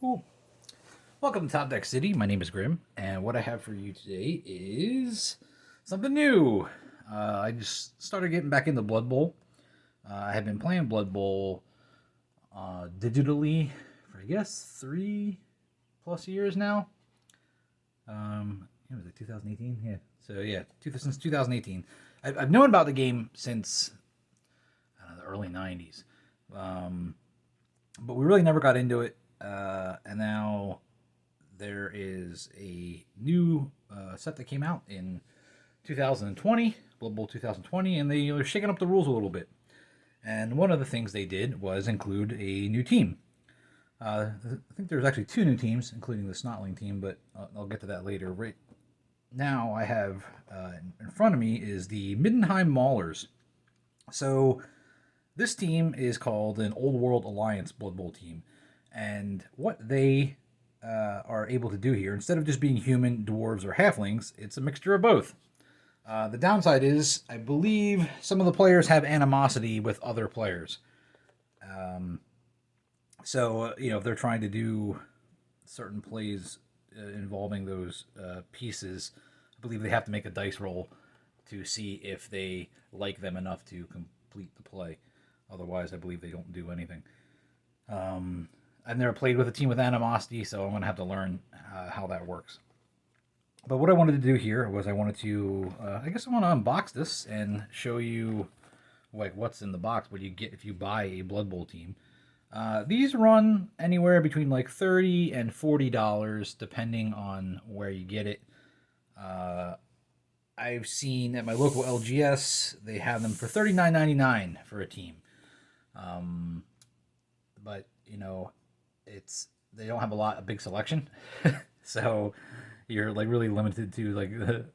Cool. Welcome to Top Deck City. My name is Grim, and what I have for you today is something new. I just started getting back into Blood Bowl. I have been playing Blood Bowl digitally for, I guess, 3+ years now. It was like 2018? Yeah. So, yeah, since 2018. I've known about the game since the early 90s. But we really never got into it. And now there is a new set that came out in 2020, Blood Bowl 2020, and they are shaking up the rules a little bit. And one of the things they did was include a new team. I think there's actually two new teams, including the Snotling team, but I'll get to that later. Right now, I have in front of me is the Middenheim Maulers. So this team is called an Old World Alliance Blood Bowl team. And what they are able to do here, instead of just being human, dwarves, or halflings, it's a mixture of both. The downside is, I believe some of the players have animosity with other players. So, if they're trying to do certain plays involving those pieces, I believe they have to make a dice roll to see if they like them enough to complete the play. Otherwise, I believe they don't do anything. I've never played with a team with animosity, so I'm going to have to learn how that works. But what I wanted to do here was I want to unbox this and show you what's in the box, what you get if you buy a Blood Bowl team. These run anywhere between like $30 and $40, depending on where you get it. I've seen at my local LGS, they have them for $39.99 for a team. But they don't have a big selection, so you're really limited to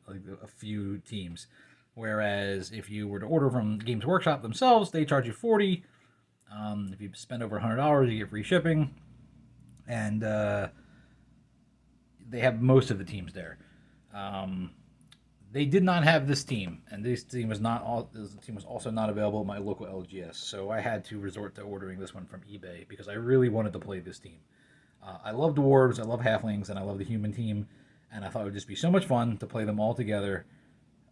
a few teams. Whereas if you were to order from Games Workshop themselves, they charge you $40. If you spend over $100, you get free shipping, and they have most of the teams there. They did not have this team, and this team was also not available at my local LGS. So I had to resort to ordering this one from eBay because I really wanted to play this team. I love dwarves, I love halflings, and I love the human team, and I thought it would just be so much fun to play them all together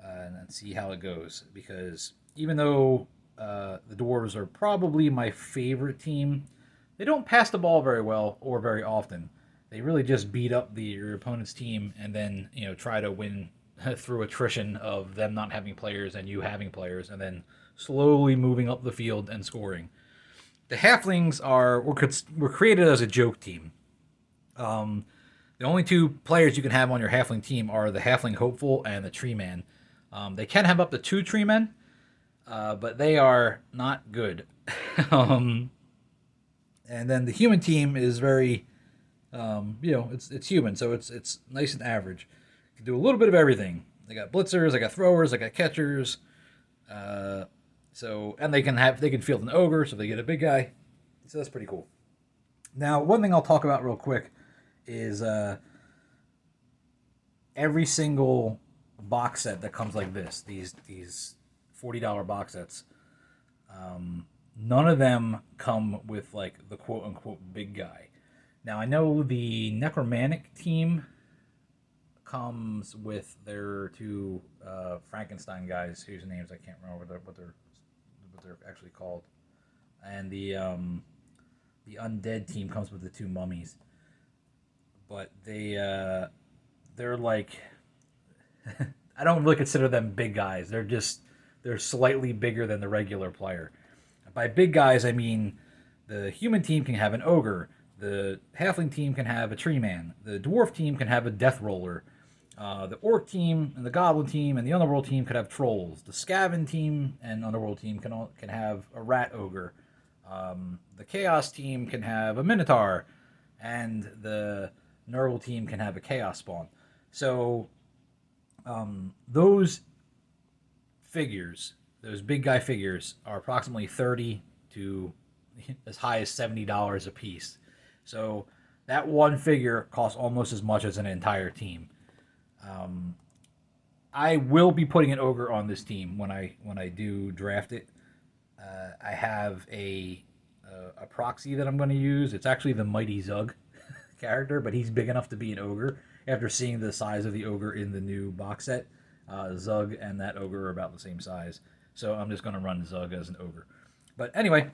and see how it goes. Because even though the dwarves are probably my favorite team, they don't pass the ball very well or very often. They really just beat up your opponent's team and then try to win through attrition of them not having players and you having players, and then slowly moving up the field and scoring. The halflings were created as a joke team. The only two players you can have on your halfling team are the halfling hopeful and the tree man. They can have up to 2 tree men, but they are not good. And then the human team is very, it's human, so it's nice and average. You can do a little bit of everything. They got blitzers, they got throwers, they got catchers. And they can field an ogre, so they get a big guy. So that's pretty cool. Now, one thing I'll talk about real quick is every single box set that comes like this, these $40 box sets, none of them come with the quote unquote big guy. Now I know the Necromantic team comes with their 2 Frankenstein guys, whose names I can't remember what they're actually called, and the Undead team comes with the 2 mummies. But they're like I don't really consider them big guys. They're slightly bigger than the regular player. By big guys, I mean the human team can have an ogre, the halfling team can have a tree man, the dwarf team can have a death roller, the orc team and the goblin team and the underworld team could have trolls. The Skaven team and underworld team can have a rat ogre. The chaos team can have a minotaur, and the Nurgle team can have a chaos spawn. So those figures, those big guy figures, are approximately $30 to as high as $70 a piece. So that one figure costs almost as much as an entire team. I will be putting an ogre on this team when I do draft it. I have a proxy that I'm going to use. It's actually the Mighty Zug. character, but he's big enough to be an ogre. After seeing the size of the ogre in the new box set, Zug and that ogre are about the same size. So I'm just going to run Zug as an ogre. But anyway,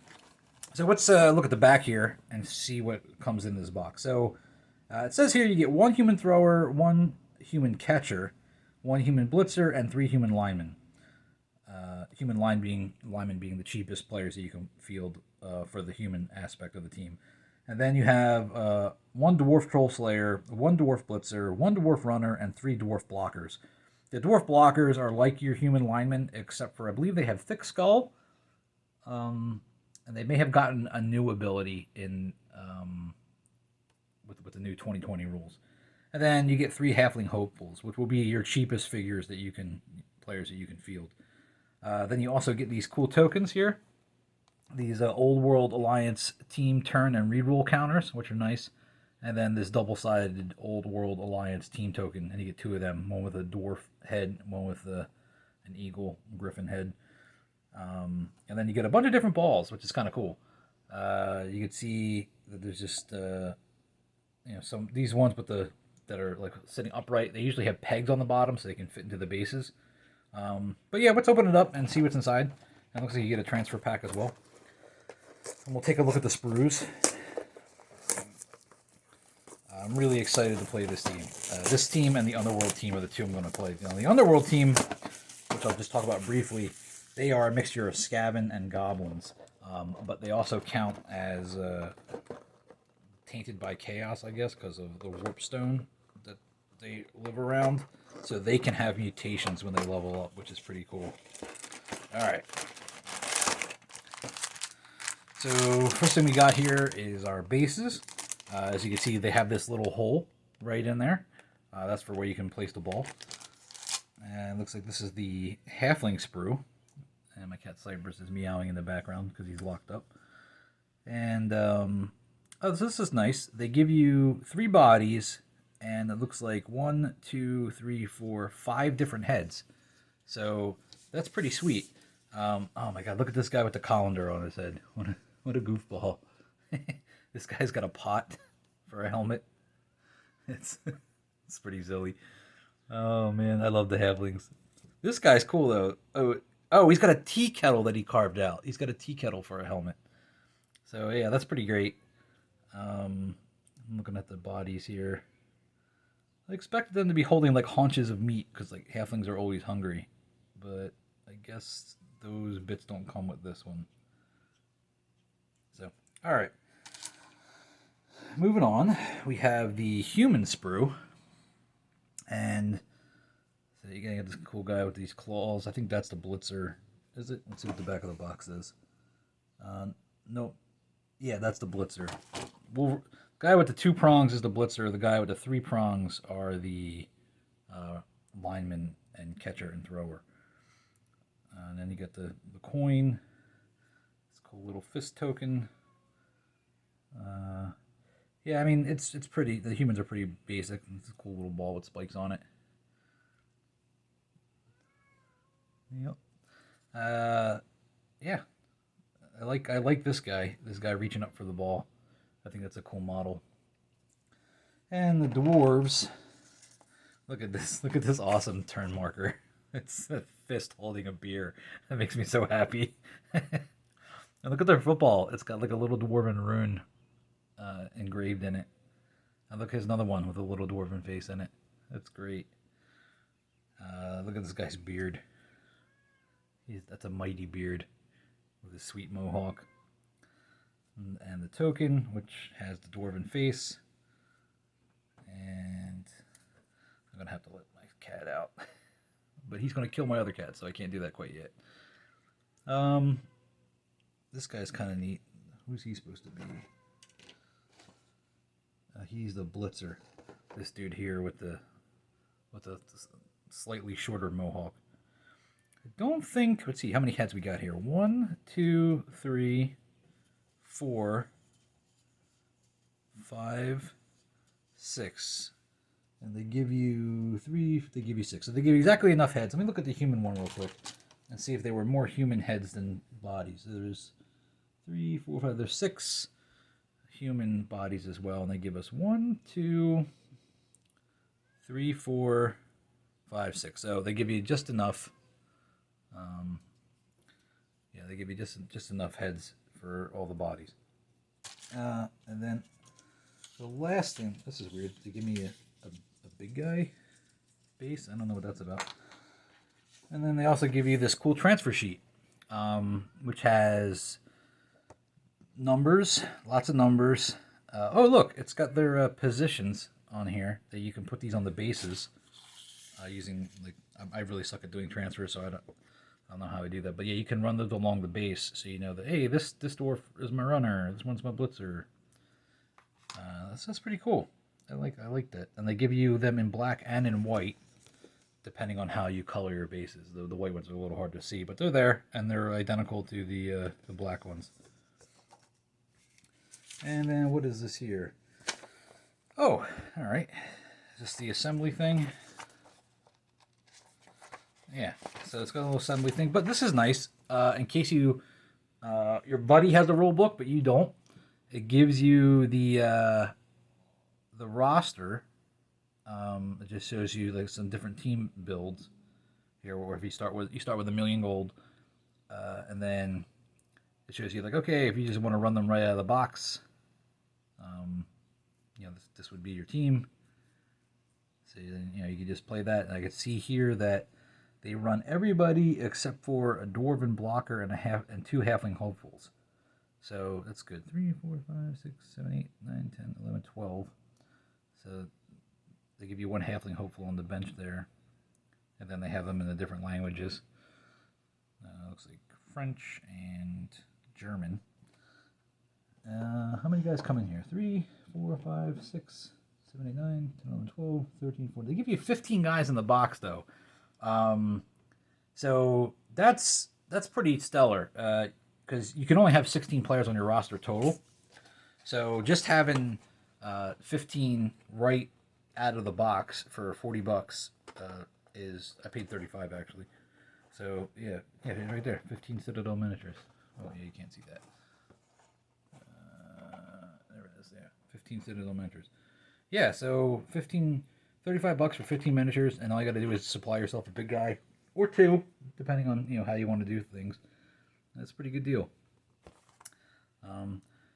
so let's look at the back here and see what comes in this box. So it says here you get 1 human thrower, 1 human catcher, 1 human blitzer, and 3 human linemen. Human linemen being the cheapest players that you can field for the human aspect of the team. And then you have 1 dwarf troll slayer, 1 dwarf blitzer, 1 dwarf runner, and 3 dwarf blockers. The dwarf blockers are like your human linemen, except for I believe they have thick skull, and they may have gotten a new ability in with the new 2020 rules. And then you get 3 halfling hopefuls, which will be your cheapest players that you can field. Then you also get these cool tokens here. These Old World Alliance team turn and reroll counters, which are nice. And then this double-sided Old World Alliance team token, and you get 2 of them. One with a dwarf head, one with an eagle griffin head. And then you get a bunch of different balls, which is kind of cool. You can see that there's just some these ones with that are like sitting upright. They usually have pegs on the bottom so they can fit into the bases. But yeah, let's open it up and see what's inside. It looks like you get a transfer pack as well. And we'll take a look at the sprues. I'm really excited to play this team. This team and the Underworld team are the 2 I'm going to play. Now, the Underworld team, which I'll just talk about briefly, they are a mixture of Skaven and Goblins. But they also count as tainted by chaos, I guess, because of the warp stone that they live around. So they can have mutations when they level up, which is pretty cool. Alright. So first thing we got here is our bases. As you can see, they have this little hole right in there. That's for where you can place the ball. And it looks like this is the halfling sprue. And my cat Cypress is meowing in the background because he's locked up. And so this is nice. They give you 3 bodies, and it looks like 1, 2, 3, 4, 5 different heads. So that's pretty sweet. Oh my god, look at this guy with the colander on his head. What a goofball. This guy's got a pot for a helmet. It's pretty silly. Oh man, I love the halflings. This guy's cool though. Oh, he's got a tea kettle that he carved out. He's got a tea kettle for a helmet. So yeah, that's pretty great. I'm looking at the bodies here. I expected them to be holding like haunches of meat because like halflings are always hungry, but I guess those bits don't come with this one. So, all right. Moving on, we have the human sprue, and so you're gonna get this cool guy with these claws. I think that's the Blitzer. Is it? Let's see what the back of the box is. No, yeah, that's the Blitzer. Guy with the 2 prongs is the Blitzer. The guy with the 3 prongs are the lineman and catcher and thrower. And then you get the coin. It's a cool little fist token. Yeah, I mean it's pretty. The humans are pretty basic. It's a cool little ball with spikes on it. Yep. Yeah. I like this guy. This guy reaching up for the ball. I think that's a cool model. And the dwarves. Look at this. Look at this awesome turn marker. It's a fist holding a beer. That makes me so happy. And look at their football. It's got like a little dwarven rune engraved in it. And look, here's another one with a little dwarven face in it. That's great. Look at this guy's beard. That's a mighty beard with a sweet mohawk. And the token, which has the dwarven face. And I'm going to have to let my cat out. But he's going to kill my other cat, so I can't do that quite yet. This guy's kind of neat. Who's he supposed to be? He's the Blitzer. This dude here with the slightly shorter mohawk. I don't think. Let's see how many heads we got here. 1, 2, 3, 4, 5, 6. And they give you 3. They give you 6. So they give you exactly enough heads. Let me look at the human one real quick and see if there were more human heads than bodies. There's 3, 4, 5. There's 6 human bodies as well, and they give us 1, 2, 3, 4, 5, 6. So they give you just enough. Yeah, they give you just enough heads for all the bodies. And then the last thing, this is weird. They give me a big guy base. I don't know what that's about. And then they also give you this cool transfer sheet, which has numbers, lots of numbers. Oh, look, it's got their positions on here that you can put these on the bases using, like, I really suck at doing transfers, so I don't know how I do that. But yeah, you can run those along the base, so you know that, hey, this dwarf is my runner, this one's my blitzer. That's pretty cool. I like that. And they give you them in black and in white, depending on how you color your bases. The white ones are a little hard to see, but they're there, and they're identical to the black ones. And then what is this here? Oh, all right. Is this the assembly thing? Yeah, so it's got a little assembly thing, but this is nice. In case your buddy has a rule book, but you don't, it gives you the roster. It just shows you like some different team builds here, or if you start with $1 million gold, and then it shows you like, okay, if you just want to run them right out of the box, this would be your team. So you can just play that, and I can see here that they run everybody except for a dwarven blocker and 2 halfling hopefuls. So that's good. 3, 4, 5, 6, 7, 8, 9, 10, 11, 12. So they give you 1 halfling hopeful on the bench there. And then they have them in the different languages. Looks like French and German. How many guys come in here? 3, 4, 5, 6, 7, 8, 9, 10, 11, 12, 13, 14. They give you 15 guys in the box, though. So that's pretty stellar, because you can only have 16 players on your roster total. So just having 15 right out of the box for $40 is, I paid $35 actually. So yeah, right there, 15 Citadel miniatures. Oh yeah, you can't see that. There it is. Yeah, 15 Citadel miniatures. Yeah, so $35 for 15 miniatures, and all you got to do is supply yourself a big guy or 2, depending on how you want to do things. That's a pretty good deal.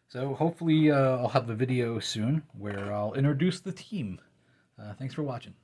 So hopefully I'll have a video soon where I'll introduce the team. Thanks for watching.